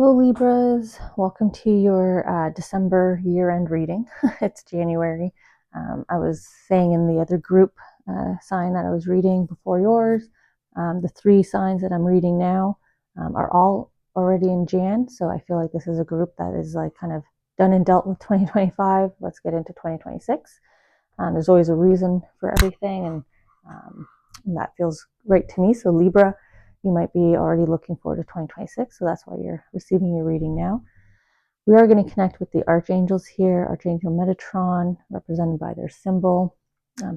Hello Libras, welcome to your December year-end reading. It's January. I was saying in the other group sign that I was reading before yours, the three signs that I'm reading now are all already in Jan, so I feel like this is a group that is like kind of done and dealt with 2025. Let's get into 2026. There's always a reason for everything, and that feels right to me. So Libra, you might be already looking forward to 2026, so that's why you're receiving your reading now. We are going to connect with the Archangels here. Archangel Metatron, represented by their symbol,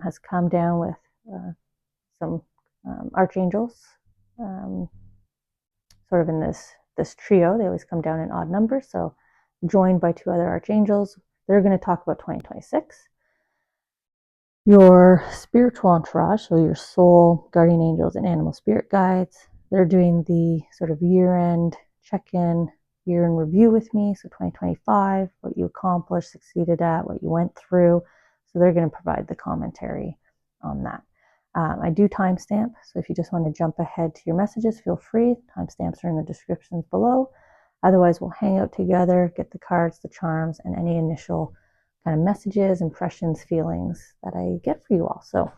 has come down with some Archangels, sort of in this trio. They always come down in odd numbers, so joined by two other Archangels. They're going to talk about 2026. Your spiritual entourage, so your soul, guardian angels, and animal spirit guides, they're doing the sort of year-end check-in, year-end review with me. So 2025, what you accomplished, succeeded at, what you went through. So they're going to provide the commentary on that. I do timestamp, so if you just want to jump ahead to your messages, feel free. Timestamps are in the descriptions below. Otherwise, we'll hang out together, get the cards, the charms, and any initial kind of messages, impressions, feelings that I get for you all. So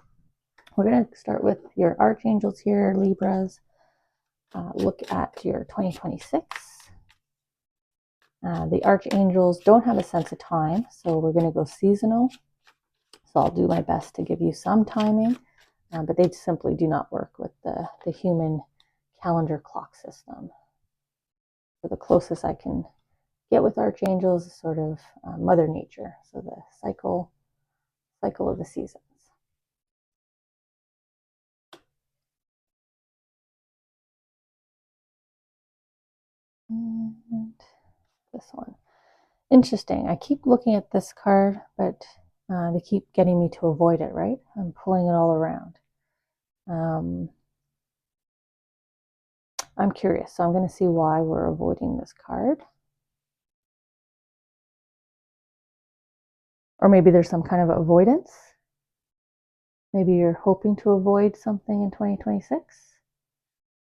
we're going to start with your Archangels here, Libras. Look at your 2026. The Archangels don't have a sense of time, so we're going to go seasonal. So I'll do my best to give you some timing, but they simply do not work with the human calendar clock system. So the closest I can get with Archangels is sort of Mother Nature, so the cycle of the seasons. And this one. Interesting. I keep looking at this card, but they keep getting me to avoid it, right? I'm pulling it all around. I'm curious, so I'm going to see why we're avoiding this card. Or maybe there's some kind of avoidance. Maybe you're hoping to avoid something in 2026,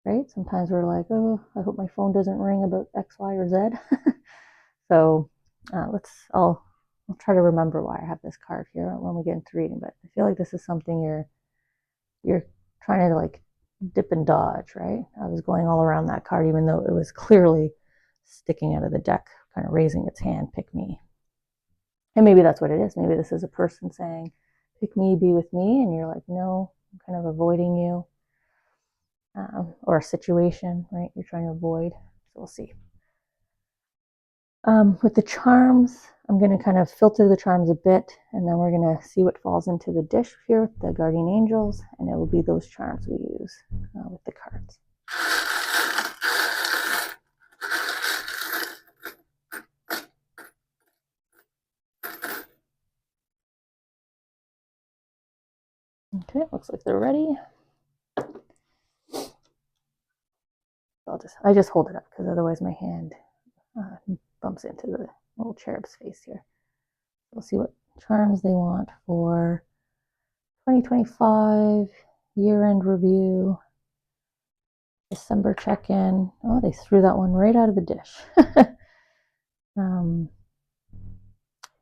right? Sometimes we're like, oh, I hope my phone doesn't ring about X, Y, or Z. So I'll try to remember why I have this card here when we get into reading, but I feel like this is something you're trying to like dip and dodge, right? I was going all around that card, even though it was clearly sticking out of the deck, kind of raising its hand, pick me. And maybe that's what it is. Maybe this is a person saying, pick me, be with me. And you're like, no, I'm kind of avoiding you. Or a situation, right? You're trying to avoid. So we'll see. With the charms, I'm going to kind of filter the charms a bit, and then we're going to see what falls into the dish here with the guardian angels, and it will be those charms we use with the cards. Okay, looks like they're ready. I just hold it up because otherwise my hand bumps into the little cherub's face here. We'll see what charms they want for 2025 year-end review, December check-in. Oh, they threw that one right out of the dish. You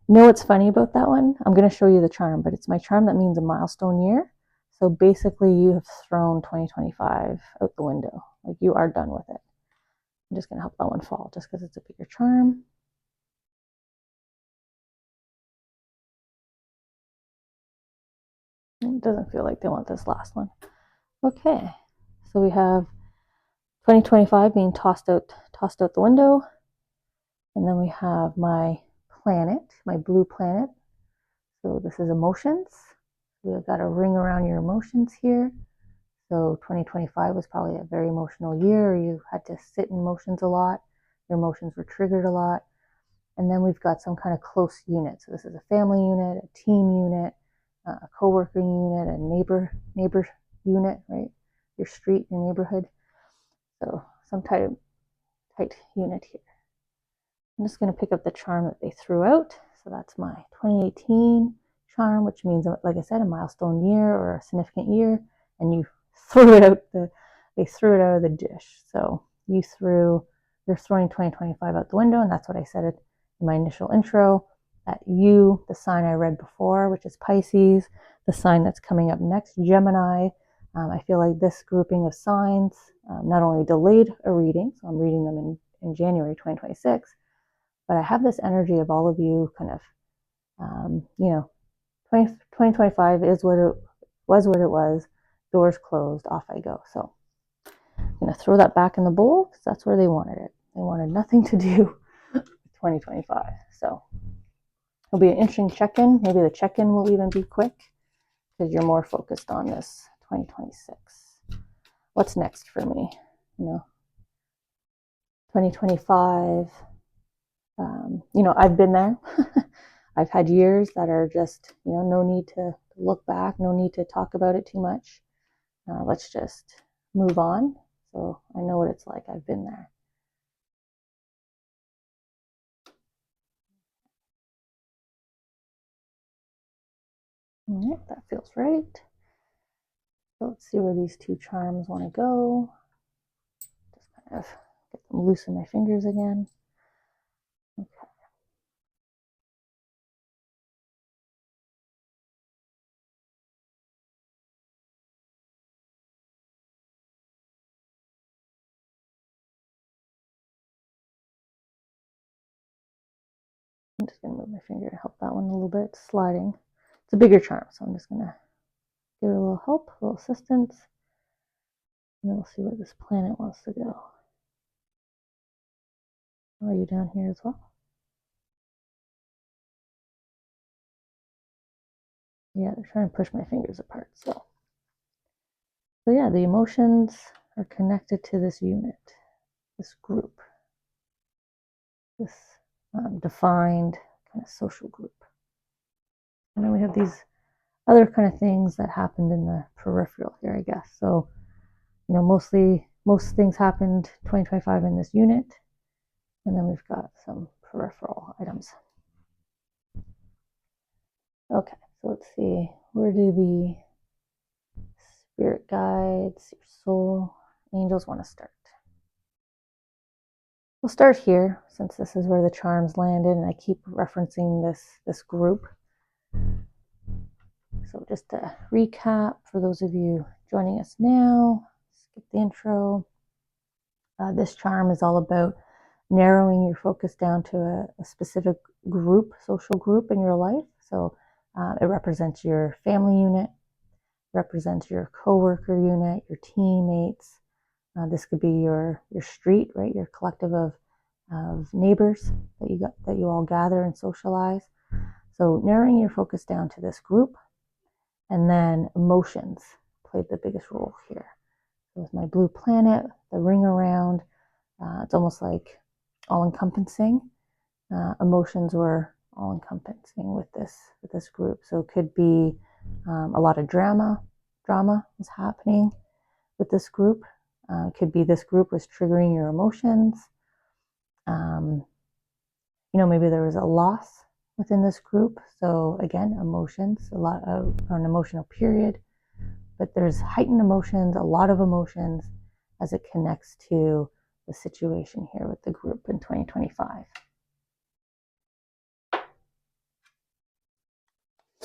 know what's funny about that one? I'm going to show you the charm, but it's my charm that means a milestone year. So basically you have thrown 2025 out the window. Like you are done with it. I'm just going to help that one fall just because it's a bigger charm. It doesn't feel like they want this last one. Okay, so we have 2025 being tossed out the window. And then we have my planet, my blue planet. So this is emotions. We've got a ring around your emotions here. So 2025 was probably a very emotional year. You had to sit in emotions a lot. Your emotions were triggered a lot. And then we've got some kind of close unit. So this is a family unit, a team unit, a co-worker unit, a neighbor unit, right? Your street, your neighborhood. So some tight unit here. I'm just going to pick up the charm that they threw out. So that's my 2018 charm, which means, like I said, a milestone year or a significant year. And you threw it out they threw it out of the dish. So you threw you're throwing 2025 out the window, and that's what I said in my initial intro, that you, the sign I read before, which is Pisces, the sign that's coming up next, Gemini. I feel like this grouping of signs not only delayed a reading, so I'm reading them in January 2026, but I have this energy of all of you kind of, 2025 is what it was, doors closed, off I go. So I'm going to throw that back in the bowl because that's where they wanted it. They wanted nothing to do with 2025. So it'll be an interesting check-in. Maybe the check-in will even be quick because you're more focused on this 2026. What's next for me? 2025, I've been there. I've had years that are just, no need to look back, no need to talk about it too much. Let's just move on. So I know what it's like. I've been there. All right, that feels right. So let's see where these two charms want to go. Just kind of get them loose in my fingers again. Okay. I'm just going to move my finger to help that one a little bit. It's sliding. It's a bigger charm, so I'm just going to give it a little help, a little assistance. And then we'll see where this planet wants to go. Are you down here as well? Yeah, they're trying to push my fingers apart. So yeah, the emotions are connected to this unit, this group, this defined kind of social group. And then we have these other kind of things that happened in the peripheral here, I guess. So, most things happened 2025 in this unit. And then we've got some peripheral items. Okay, so let's see. Where do the spirit guides, your soul, angels want to start? We'll start here, since this is where the charms landed, and I keep referencing this group. So just to recap, for those of you joining us now, skip the intro. This charm is all about narrowing your focus down to a specific group, social group in your life. So it represents your family unit, represents your coworker unit, your teammates. This could be your street, right? Your collective of neighbors that you all gather and socialize. So narrowing your focus down to this group, and then emotions played the biggest role here. So with my blue planet, the ring around, it's almost like all-encompassing. Emotions were all-encompassing with this group. So it could be a lot of drama is happening with this group. It could be this group was triggering your emotions. Maybe there was a loss within this group. So again, emotions, a lot of an emotional period, but there's heightened emotions, a lot of emotions as it connects to the situation here with the group in 2025.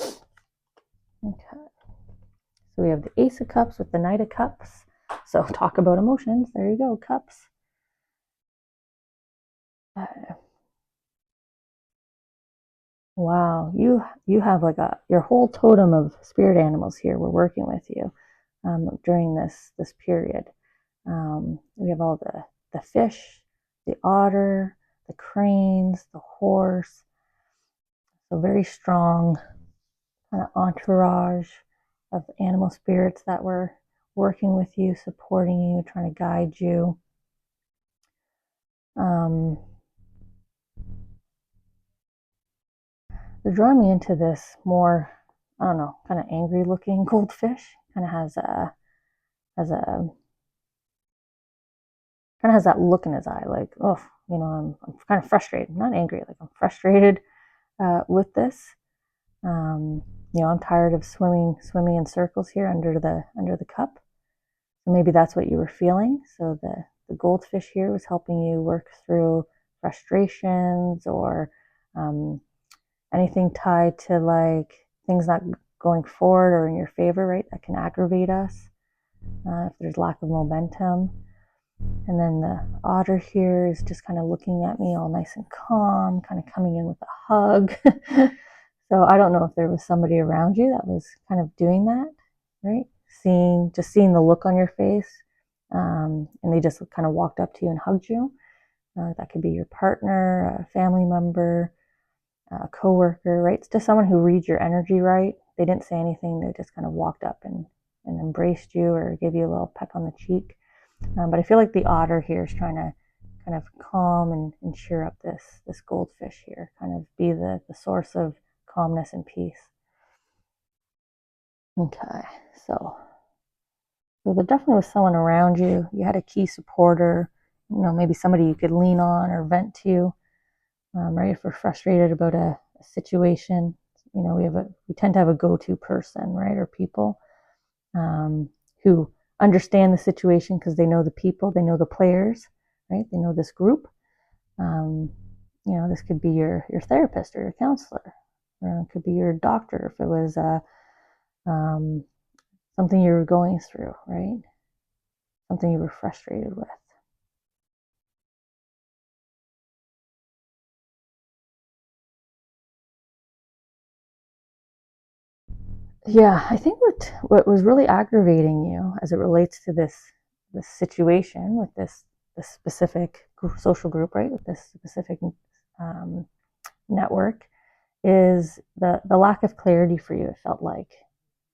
Okay. So we have the Ace of Cups with the Knight of Cups. So talk about emotions. There you go, cups. Wow, you have like your whole totem of spirit animals here. We're working with you during this period. We have all the fish, the otter, the cranes, the horse. So very strong kind of entourage of animal spirits that were working with you, supporting you, trying to guide you. They're drawing me into this more, I don't know, kind of angry looking goldfish. Kind of has that look in his eye, like, oh, I'm kind of frustrated. I'm not angry, like I'm frustrated with this. I'm tired of swimming in circles here under the cup. So maybe that's what you were feeling. So the goldfish here was helping you work through frustrations or anything tied to like things not going forward or in your favor, right? That can aggravate us if there's lack of momentum. And then the otter here is just kind of looking at me all nice and calm, kind of coming in with a hug. So I don't know if there was somebody around you that was kind of doing that, right? Seeing the look on your face, and they just kind of walked up to you and hugged you. That could be your partner, a family member, a coworker, right? It's just someone who reads your energy right. They didn't say anything. They just kind of walked up and embraced you or gave you a little peck on the cheek. But I feel like the otter here is trying to kind of calm and cheer up this goldfish here, kind of be the source of calmness and peace. Okay, so there definitely was someone around you. You had a key supporter, maybe somebody you could lean on or vent to, right? If we're frustrated about a situation, we tend to have a go-to person, right? Or people who understand the situation because they know the people, they know the players, right? They know this group. This could be your therapist or your counselor, or it could be your doctor if it was something you were going through, right? Something you were frustrated with. Yeah, I think what was really aggravating you as it relates to this situation with this specific social group, right? With this specific network, is the lack of clarity for you. It felt like,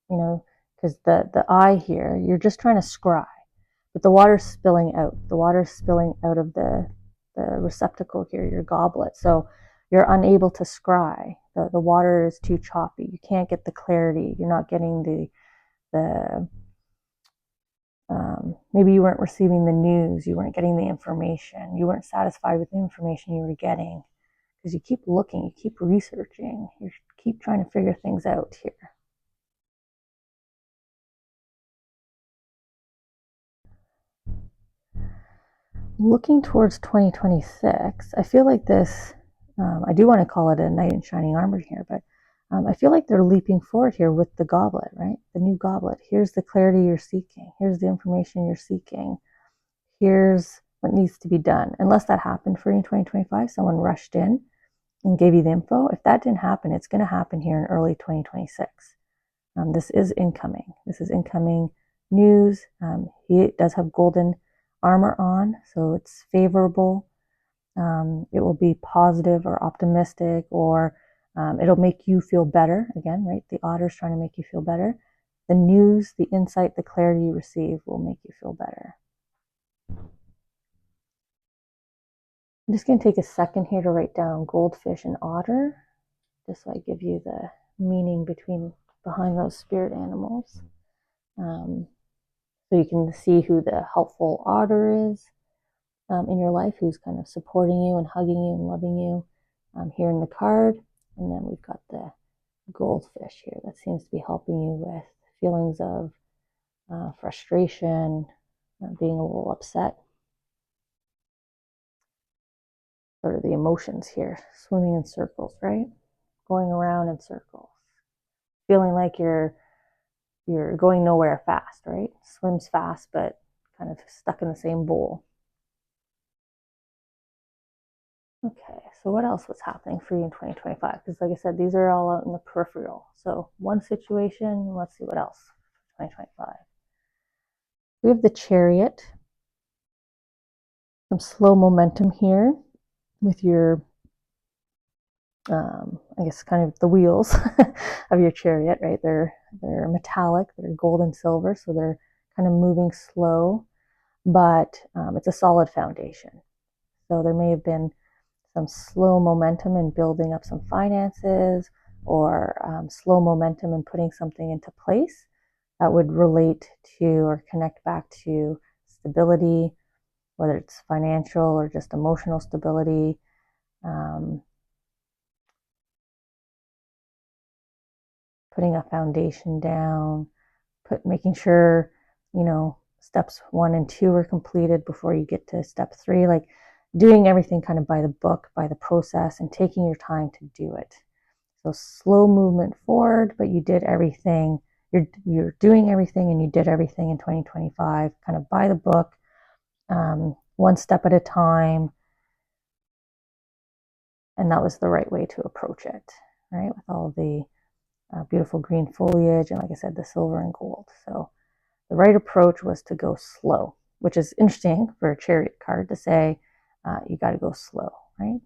because the eye here, you're just trying to scry, but the water's spilling out. The water's spilling out of the receptacle here, your goblet. So you're unable to scry. The water is too choppy. You can't get the clarity. You're not getting the maybe you weren't receiving the news. You weren't getting the information. You weren't satisfied with the information you were getting because you keep looking, you keep researching, you keep trying to figure things out here. Looking towards 2026, I feel like this, I do want to call it a knight in shining armor here, but I feel like they're leaping forward here with the goblet, right? The new goblet. Here's the clarity you're seeking. Here's the information you're seeking. Here's what needs to be done. Unless that happened for you in 2025, someone rushed in and gave you the info. If that didn't happen, it's going to happen here in early 2026. This is incoming. This is incoming news. He does have golden armor on, so it's favorable. It will be positive or optimistic, or it'll make you feel better. Again, right? The otter's trying to make you feel better. The news, the insight, the clarity you receive will make you feel better. I'm just going to take a second here to write down goldfish and otter, just so I give you the meaning behind those spirit animals. So you can see who the helpful otter is in your life, who's kind of supporting you and hugging you and loving you here in the card. And then we've got the goldfish here that seems to be helping you with feelings of frustration, being a little upset. Sort of the emotions here, swimming in circles, right? Going around in circles. Feeling like you're going nowhere fast, right? Swims fast, but kind of stuck in the same bowl. Okay, so what else was happening for you in 2025? Because like I said, these are all out in the peripheral. So one situation, let's see what else for 2025. We have the Chariot. Some slow momentum here with your, I guess, kind of the wheels of your chariot, right? They're metallic, they're gold and silver, so they're kind of moving slow, but it's a solid foundation. So there may have been some slow momentum in building up some finances, or slow momentum in putting something into place that would relate to or connect back to stability, whether it's financial or just emotional stability. Putting a foundation down, making sure, steps 1 and 2 are completed before you get to step 3, like doing everything kind of by the book, by the process, and taking your time to do it. So slow movement forward, but you did everything. You're doing everything, and you did everything in 2025, kind of by the book, one step at a time. And that was the right way to approach it, right? With all the beautiful green foliage, and like I said, the silver and gold. So the right approach was to go slow, which is interesting for a Chariot card to say you got to go slow, right?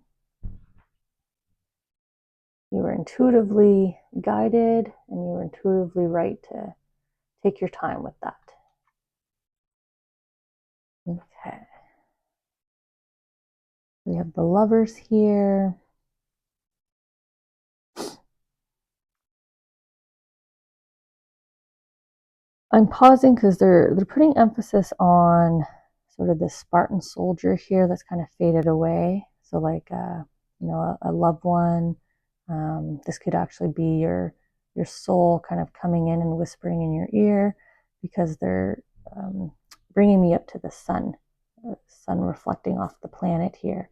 You were intuitively guided, and you were intuitively right to take your time with that. Okay. We have the Lovers here. I'm pausing because they're putting emphasis on sort of the Spartan soldier here that's kind of faded away. So like a loved one. This could actually be your soul kind of coming in and whispering in your ear, because they're bringing me up to the sun reflecting off the planet here,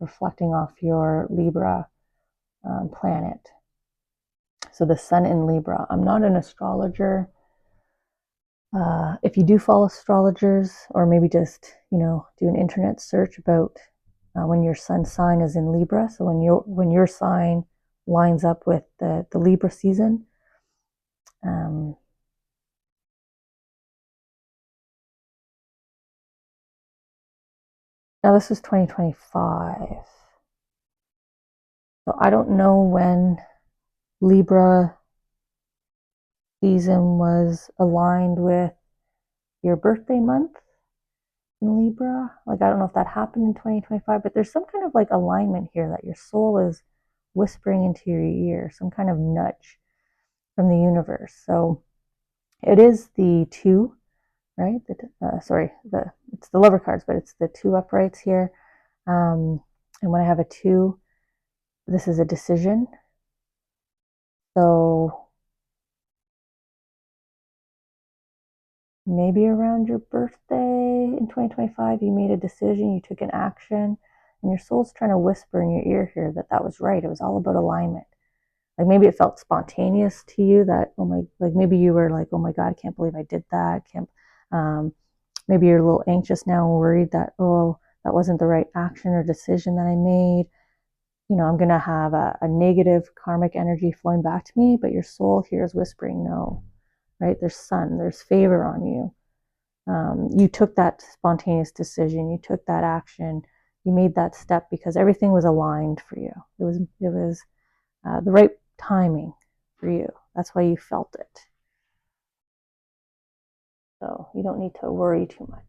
reflecting off your Libra planet. So the sun in Libra. I'm not an astrologer. If you do follow astrologers, or maybe just do an internet search about when your sun sign is in Libra, so when your sign lines up with the Libra season, now this is 2025, so I don't know when Libra season was aligned with your birthday month in Libra. Like, I don't know if that happened in 2025, but there's some kind of like alignment here that your soul is whispering into your ear, some kind of nudge from the universe. So it is the 2, right? It's the Lover cards, but it's the 2 uprights here. And when I have a 2, this is a decision. So maybe around your birthday in 2025, you made a decision, you took an action, and your soul's trying to whisper in your ear here that was right. It was all about alignment. Like, maybe it felt spontaneous to you that, like maybe you were like, oh my God, I can't believe I did that. Maybe you're a little anxious now and worried that, oh, that wasn't the right action or decision that I made. I'm going to have a negative karmic energy flowing back to me, but your soul here is whispering no, right? There's sun, there's favor on you. You took that spontaneous decision, you took that action, you made that step because everything was aligned for you. It was the right timing for you. That's why you felt it. So you don't need to worry too much.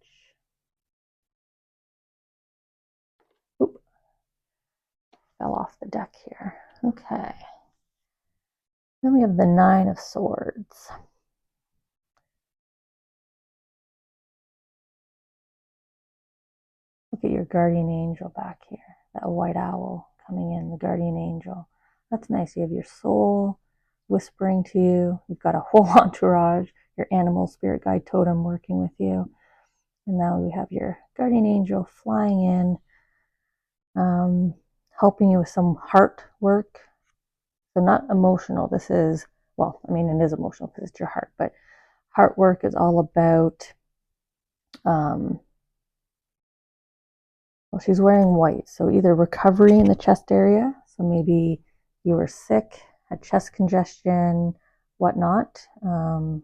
Oop. Fell off the deck here. Okay. Then we have the 9 of Swords. Look at your guardian angel back here. That white owl coming in, the guardian angel. That's nice. You have your soul whispering to you. You've got a whole entourage, your animal, spirit guide, totem working with you. And now we have your guardian angel flying in, helping you with some heart work. So not emotional. This is, well, I mean, it is emotional because it's your heart, but heart work is all about, well, she's wearing white. So either recovery in the chest area. So maybe you were sick, had chest congestion, whatnot. So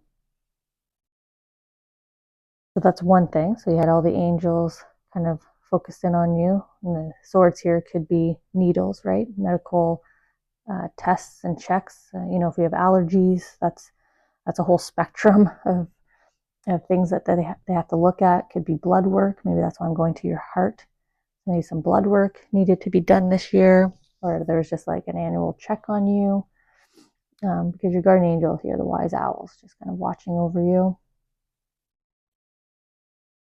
that's one thing. So you had all the angels kind of focused in on you. And the swords here could be needles, right? Medical tests and checks. If we have allergies, that's a whole spectrum of things that they have to look at. Could be blood work. Maybe that's why I'm going to your heart. Maybe some blood work needed to be done this year, or there's just like an annual check on you, because your guardian angel here, the wise owls, just kind of watching over you.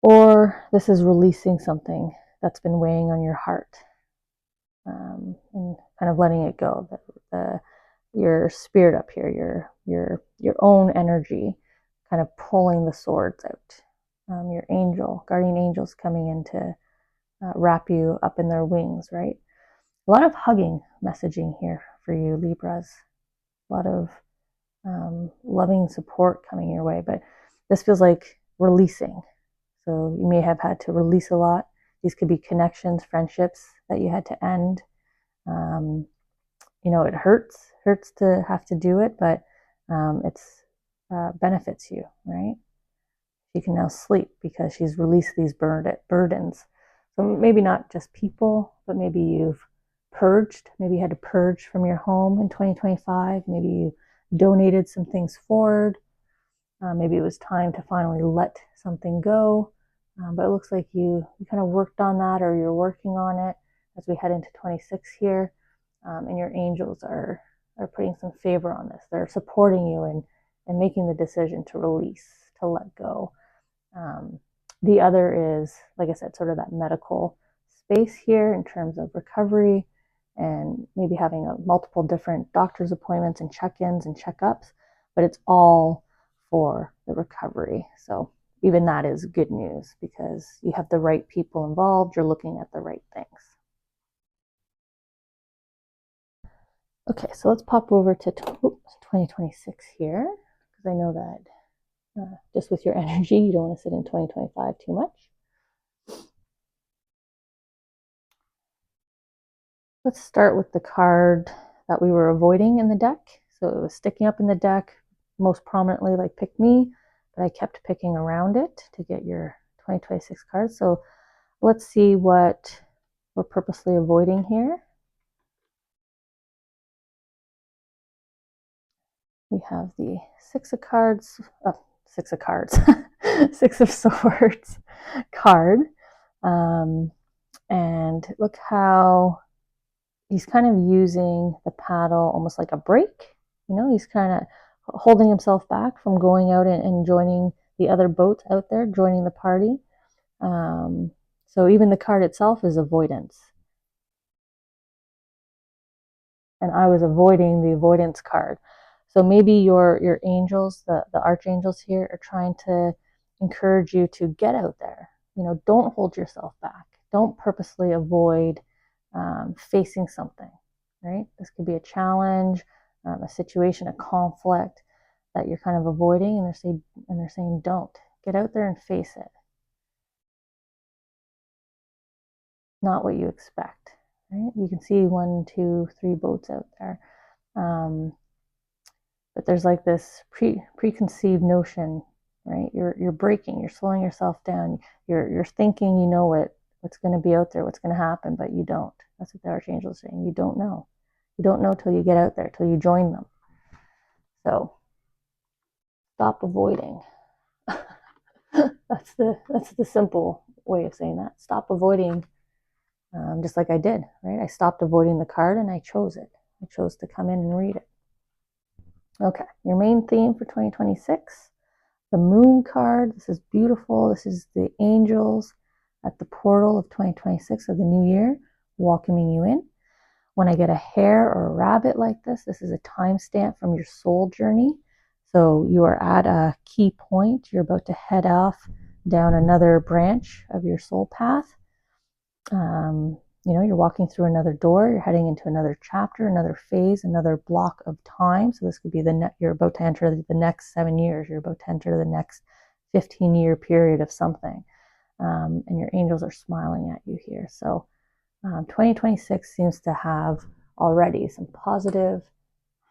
Or this is releasing something that's been weighing on your heart, and kind of letting it go. Your spirit up here, your own energy, kind of pulling the swords out. your angel, guardian angels coming in to wrap you up in their wings, right? A lot of hugging messaging here for you, Libras. A lot of loving support coming your way, but this feels like releasing. So you may have had to release a lot. These could be connections, friendships that you had to end. It hurts to have to do it, but it's benefits you, right? She can now sleep because she's released these burdens. So maybe not just people, but maybe you've purged. Maybe you had to purge from your home in 2025. Maybe you donated some things forward. Maybe it was time to finally let something go. But it looks like you kind of worked on that, or you're working on it as we head into 26 here. And your angels are putting some favor on this. They're supporting you and making the decision to release, to let go. The other is, like I said, sort of that medical space here in terms of recovery and maybe having multiple different doctor's appointments and check-ins and checkups, but it's all for the recovery. So even that is good news because you have the right people involved. You're looking at the right things. Okay, so let's pop over to 2026 here because I know that just with your energy, you don't want to sit in 2025 too much. Let's start with the card that we were avoiding in the deck. So it was sticking up in the deck, most prominently like Pick Me, but I kept picking around it to get your 2026 cards. So let's see what we're purposely avoiding here. We have the Six of Swords card. And look how he's kind of using the paddle almost like a brake. He's kind of holding himself back from going out and joining the other boats out there, joining the party. So even the card itself is avoidance. And I was avoiding the avoidance card. So maybe your angels, the archangels here, are trying to encourage you to get out there. Don't hold yourself back. Don't purposely avoid facing something, right? This could be a challenge, a situation, a conflict that you're kind of avoiding, and they're saying, don't get out there and face it. Not what you expect, right? You can see 1, 2, 3 boats out there. But there's like this preconceived notion, right? You're breaking, you're slowing yourself down. You're thinking you know what's going to be out there, what's going to happen, but you don't. That's what the Archangel is saying. You don't know. You don't know till you get out there, till you join them. So stop avoiding. That's the simple way of saying that. Stop avoiding, just like I did, right? I stopped avoiding the card and I chose it. I chose to come in and read it. Okay, your main theme for 2026, the Moon card. This is beautiful. This is the angels at the portal of 2026 of the new year, welcoming you in. When I get a hare or a rabbit like this is a timestamp from your soul journey. So you are at a key point. You're about to head off down another branch of your soul path. You're walking through another door. You're heading into another chapter, another phase, another block of time. So this could be you're about to enter the next 7 years. You're about to enter the next 15-year period of something. And your angels are smiling at you here. So 2026 seems to have already some positive,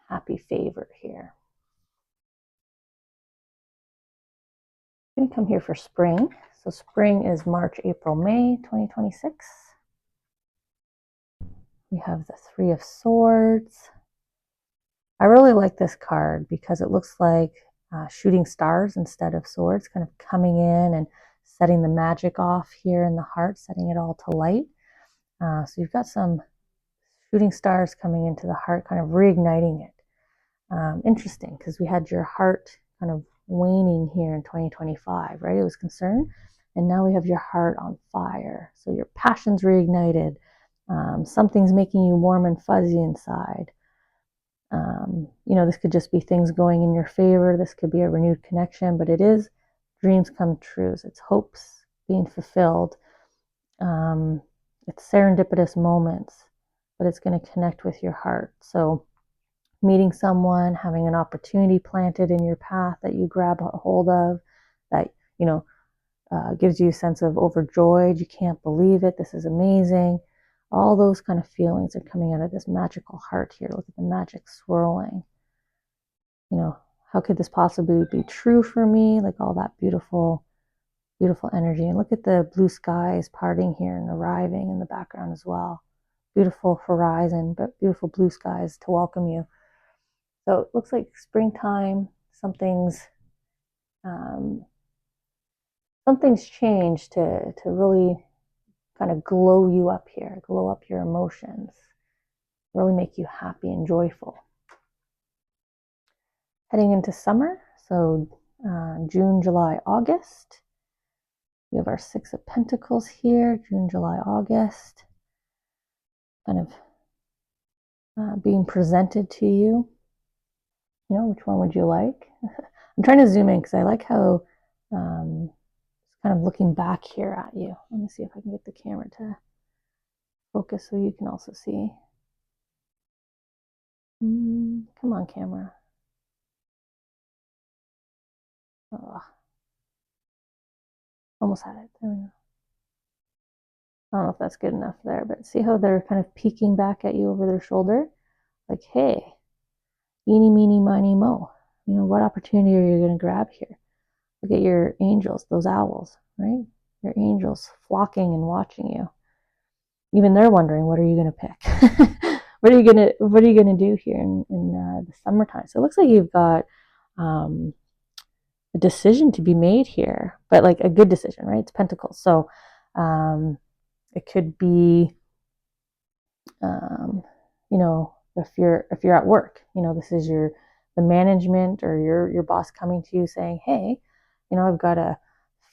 happy favor here. I'm going to come here for spring. So spring is March, April, May 2026. We have the Three of Swords. I really like this card because it looks like shooting stars instead of swords, kind of coming in and setting the magic off here in the heart, setting it all to light. So you've got some shooting stars coming into the heart, kind of reigniting it. Interesting, because we had your heart kind of waning here in 2025, right? It was concerned, and now we have your heart on fire. So your passion's reignited. Something's making you warm and fuzzy inside. This could just be things going in your favor. This could be a renewed connection, but it is dreams come true. It's hopes being fulfilled. It's serendipitous moments, but it's going to connect with your heart. So meeting someone, having an opportunity planted in your path that you grab a hold of, that, gives you a sense of overjoyed. You can't believe it. This is amazing. All those kind of feelings are coming out of this magical heart here. Look at the magic swirling. How could this possibly be true for me? Like all that beautiful, beautiful energy. And look at the blue skies parting here and arriving in the background as well. Beautiful horizon, but beautiful blue skies to welcome you. So it looks like springtime. Something's changed to really kind of glow you up here, glow up your emotions, really make you happy and joyful. Heading into summer, so June, July, August. We have our Six of Pentacles here, June, July, August, kind of being presented to you. Which one would you like? I'm trying to zoom in because I like how it's kind of looking back here at you. Let me see if I can get the camera to focus so you can also see. Come on, camera. Oh, almost had it. There we go. I don't know if that's good enough there, but see how they're kind of peeking back at you over their shoulder? Like, hey, eeny, meeny, miny, mo. What opportunity are you going to grab here? Look at your angels, those owls, right? Your angels flocking and watching you. Even they're wondering, what are you going to pick? What are you going to do here in the summertime? So it looks like you've got a decision to be made here, but like a good decision, right? It's Pentacles. So it could be, if you're at work, this is the management or your boss coming to you saying, hey, I've got a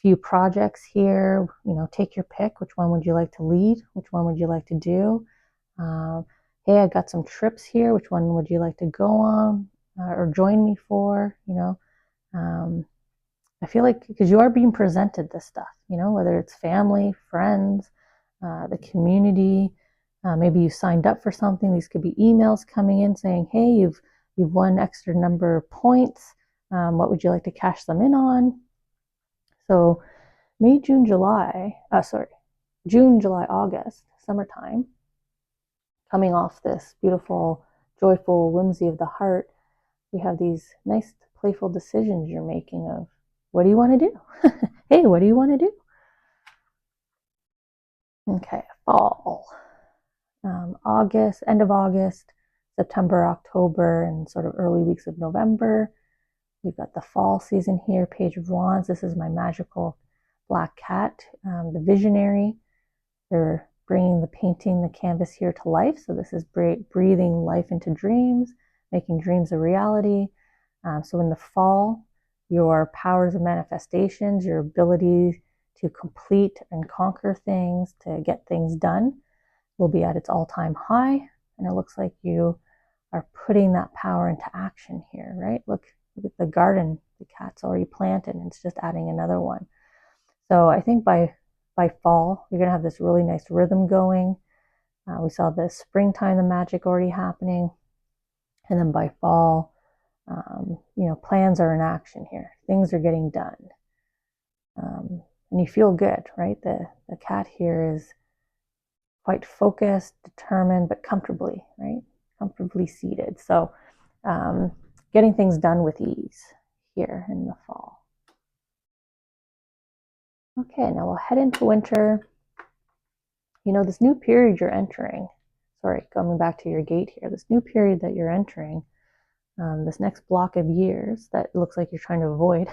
few projects here, take your pick. Which one would you like to lead? Which one would you like to do? Hey, I got some trips here. Which one would you like to go on or join me for? I feel like because you are being presented this stuff, whether it's family, friends, the community, maybe you signed up for something. These could be emails coming in saying, hey, you've won extra number of points. What would you like to cash them in on? So June, July, August, summertime, coming off this beautiful, joyful whimsy of the heart, we have these nice, playful decisions you're making of, what do you want to do? Hey, what do you want to do? Okay, fall. August, end of August, September, October, and sort of early weeks of November. We've got the fall season here, Page of Wands. This is my magical black cat, the visionary. They're bringing the canvas here to life. So this is breathing life into dreams, making dreams a reality. So in the fall, your powers of manifestations, your ability to complete and conquer things, to get things done, will be at its all-time high. And it looks like you are putting that power into action here, right? Look at the garden, the cat's already planted, and it's just adding another one. So I think by fall, you're going to have this really nice rhythm going. We saw the springtime, the magic already happening. And then by fall, plans are in action here. Things are getting done. And you feel good, right? The cat here is quite focused, determined, but comfortably, right? Comfortably seated. So getting things done with ease here in the fall. Okay, now we'll head into winter. This new period you're entering, coming back to your gate here, this new period that you're entering, this next block of years that looks like you're trying to avoid,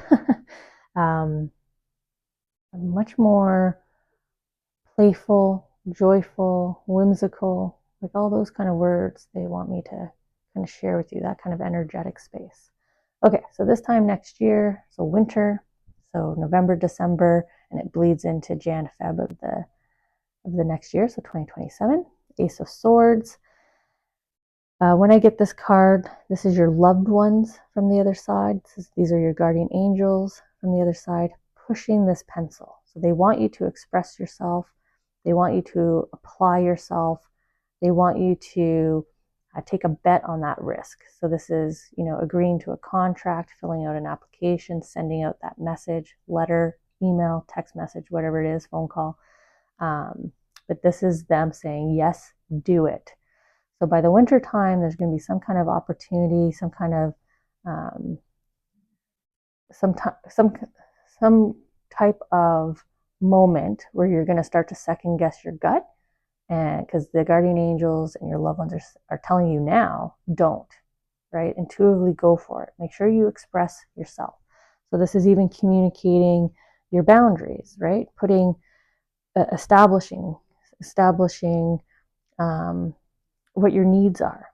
much more playful, joyful, whimsical, like all those kind of words they want me to kind of share with you, that kind of energetic space. Okay, so this time next year, so winter, so November, December, and it bleeds into Jan, Feb of the next year, so 2027, Ace of Swords. When I get this card, this is your loved ones from the other side. These are your guardian angels from the other side. pushing this pencil. So they want you to express yourself. They want you to apply yourself. They want you to take a bet on that risk. So this is, agreeing to a contract, filling out an application, sending out that message, letter, email, text message, whatever it is, phone call. But this is them saying, yes, do it. So by the winter time, there's going to be some kind of opportunity, some kind of some type of moment where you're going to start to second guess your gut, and because the guardian angels and your loved ones are telling you now, don't, right? Intuitively go for it. Make sure you express yourself. So this is even communicating your boundaries, right? Establishing what your needs are,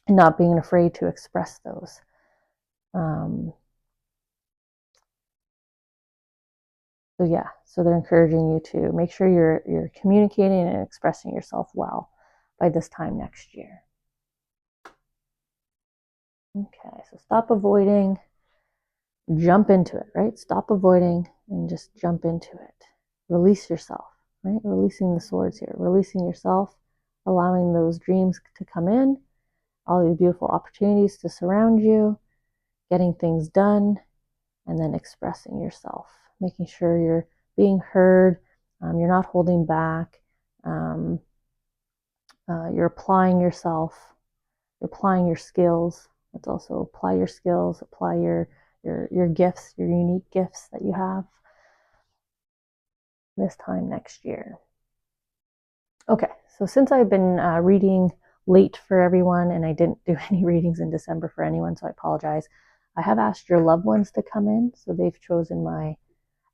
and not being afraid to express those. So they're encouraging you to make sure you're communicating and expressing yourself well by this time next year. Okay, so stop avoiding, jump into it, right? Stop avoiding and just jump into it. Release yourself, right? Releasing the swords here, releasing yourself, allowing those dreams to come in, all these beautiful opportunities to surround you, getting things done, and then expressing yourself, making sure you're being heard, you're not holding back, you're applying yourself, you're applying your skills. Let's also apply your skills, apply your gifts, your unique gifts that you have this time next year. Okay, so since I've been reading late for everyone, and I didn't do any readings in December for anyone, so I apologize. I have asked your loved ones to come in, so they've chosen my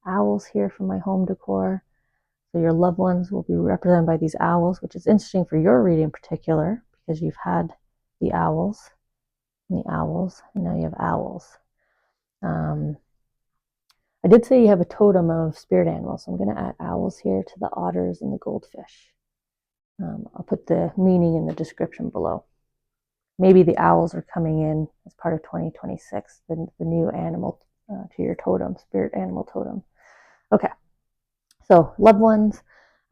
owls here from my home decor. So your loved ones will be represented by these owls, which is interesting for your reading in particular, because you've had the owls, and now you have owls. I did say you have a totem of spirit animals, so I'm going to add owls here to the otters and the goldfish. I'll put the meaning in the description below. Maybe the owls are coming in as part of 2026, the new animal to your totem, spirit animal totem. Okay, so loved ones,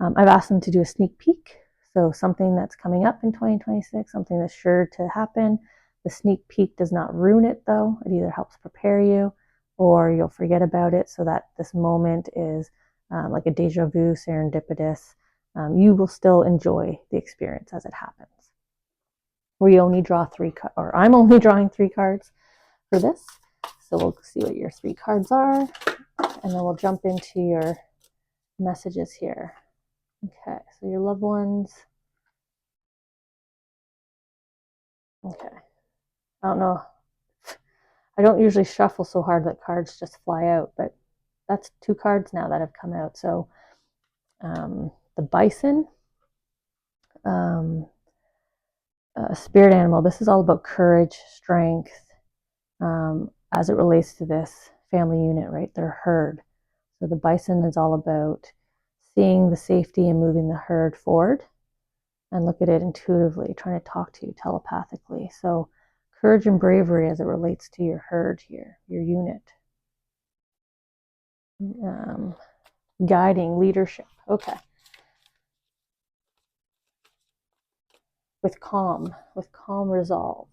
I've asked them to do a sneak peek. So something that's coming up in 2026, something that's sure to happen. The sneak peek does not ruin it though. It either helps prepare you or you'll forget about it, so that this moment is like a deja vu, serendipitous. You will still enjoy the experience as it happens. We only draw or I'm only drawing 3 cards for this. So we'll see what your 3 cards are, and then we'll jump into your messages here. Okay, so your loved ones. Okay, I don't know. I don't usually shuffle so hard that cards just fly out, but that's 2 cards now that have come out. So the bison, spirit animal. This is all about courage, strength, as it relates to this family unit, right? Their herd. So the bison is all about seeing the safety and moving the herd forward, and look at it intuitively, trying to talk to you telepathically. So courage and bravery as it relates to your herd here, your unit. Guiding, leadership. Okay. With calm resolve,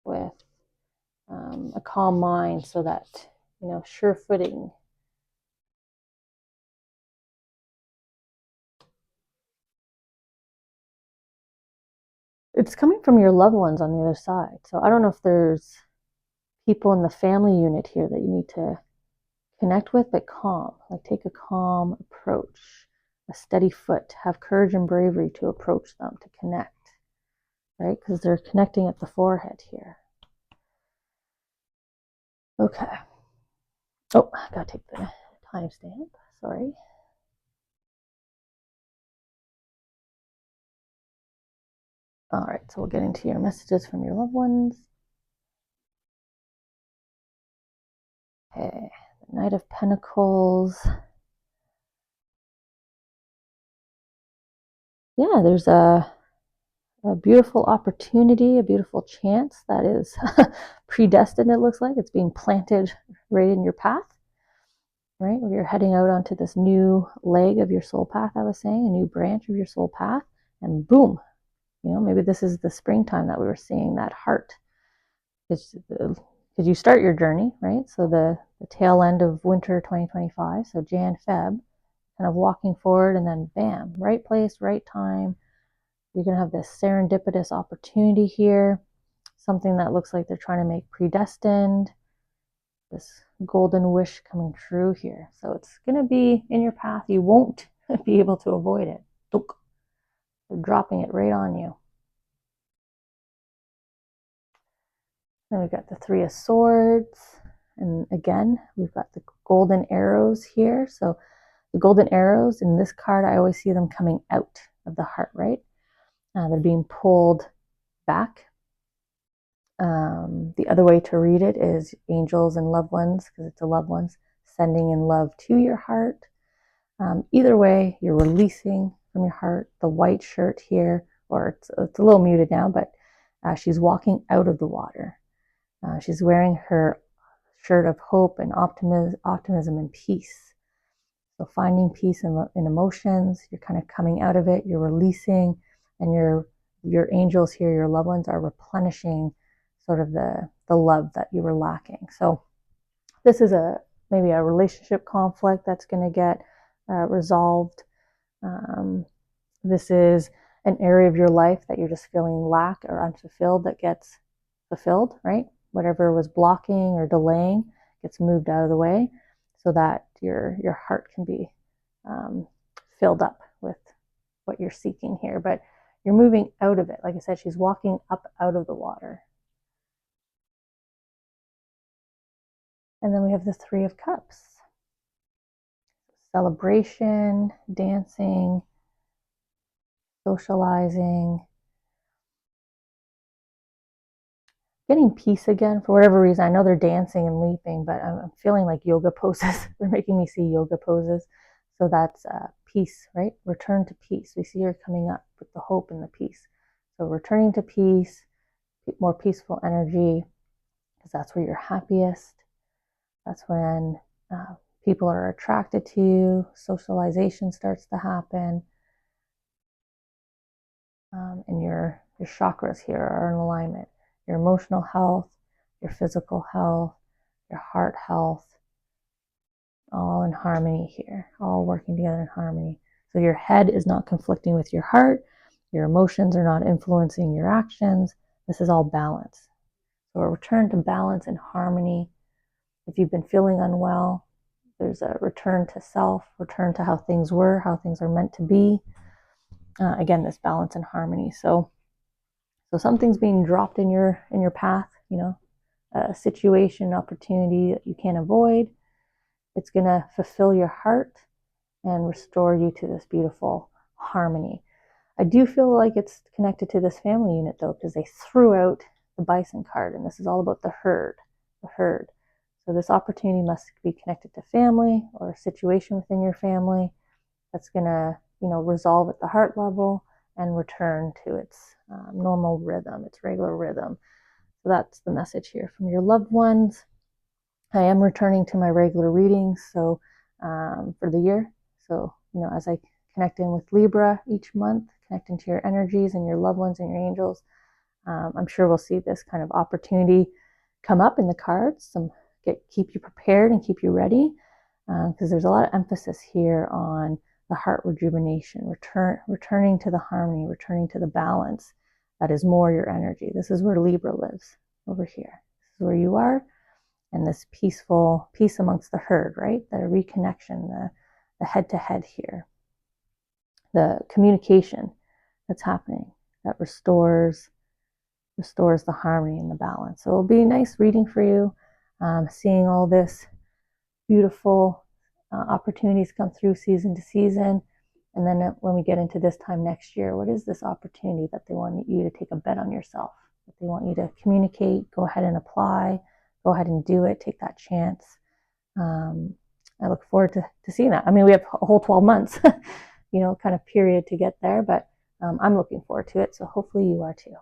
with a calm mind, so that, sure footing. It's coming from your loved ones on the other side. So I don't know if there's people in the family unit here that you need to connect with, but calm. Like take a calm approach, a steady foot. Have courage and bravery to approach them, to connect, right? Because they're connecting at the forehead here. Okay. Oh, I gotta take the timestamp. Sorry. All right, so we'll get into your messages from your loved ones. Okay, the Knight of Pentacles. Yeah, there's a beautiful opportunity, a beautiful chance that is predestined, it looks like. It's being planted right in your path. right? Where you're heading out onto this new leg of your soul path, I was saying, a new branch of your soul path, and boom, maybe this is the springtime that we were seeing, that heart. Because you start your journey, right? So the tail end of winter 2025, so Jan, Feb, kind of walking forward, and then bam, right place, right time. You're going to have this serendipitous opportunity here, something that looks like they're trying to make predestined, this golden wish coming true here. So it's going to be in your path. You won't be able to avoid it. They're dropping it right on you. Then we've got the Three of Swords. And again, we've got the golden arrows here. So the golden arrows in this card, I always see them coming out of the heart, right? They're being pulled back. The other way to read it is angels and loved ones, because it's the loved ones sending in love to your heart. Either way, you're releasing from your heart. The white shirt here, or it's a little muted now, but she's walking out of the water. She's wearing her shirt of hope and optimism and peace. So finding peace in emotions, you're kind of coming out of it, you're releasing, and your angels here, your loved ones, are replenishing sort of the love that you were lacking. So this is maybe a relationship conflict that's going to get resolved. This is an area of your life that you're just feeling lack or unfulfilled that gets fulfilled, right? Whatever was blocking or delaying gets moved out of the way so that your heart can be filled up with what you're seeking here. But you're moving out of it. Like I said, she's walking up out of the water. And then we have the Three of Cups. Celebration, dancing, socializing, getting peace again for whatever reason. I know they're dancing and leaping, but I'm feeling like yoga poses. They're making me see yoga poses. So that's peace, right? Return to peace. We see her coming up with the hope and the peace. So returning to peace, more peaceful energy, because that's where you're happiest. That's when people are attracted to you. Socialization starts to happen. And your chakras here are in alignment. Your emotional health, your physical health, your heart health, all in harmony here, all working together in harmony. So your head is not conflicting with your heart. Your emotions are not influencing your actions. This is all balance. So a return to balance and harmony. If you've been feeling unwell, there's a return to self, return to how things were, how things are meant to be. Again, this balance and harmony. So something's being dropped in your path, a situation, opportunity that you can't avoid. It's going to fulfill your heart and restore you to this beautiful harmony. I do feel like it's connected to this family unit, though, because they threw out the bison card, and this is all about the herd. So this opportunity must be connected to family or a situation within your family that's going to, resolve at the heart level and return to its normal rhythm, its regular rhythm. So that's the message here from your loved ones. I am returning to my regular readings, so for the year. So, as I connect in with Libra each month, connecting to your energies and your loved ones and your angels, I'm sure we'll see this kind of opportunity come up in the cards. Keep you prepared and keep you ready, because there's a lot of emphasis here on the heart rejuvenation, returning to the harmony, returning to the balance that is more your energy. This is where Libra lives, over here. This is where you are, and this peace amongst the herd, right? The reconnection, the head-to-head here, the communication that's happening that restores the harmony and the balance. So it'll be a nice reading for you, seeing all this beautiful opportunities come through season to season. And then when we get into this time next year, what is this opportunity that they want you to take a bet on yourself, that they want you to communicate, go ahead and apply, go ahead and do it, take that chance. I look forward to seeing that. I mean, we have a whole 12 months, kind of period to get there, but I'm looking forward to it. So hopefully you are too.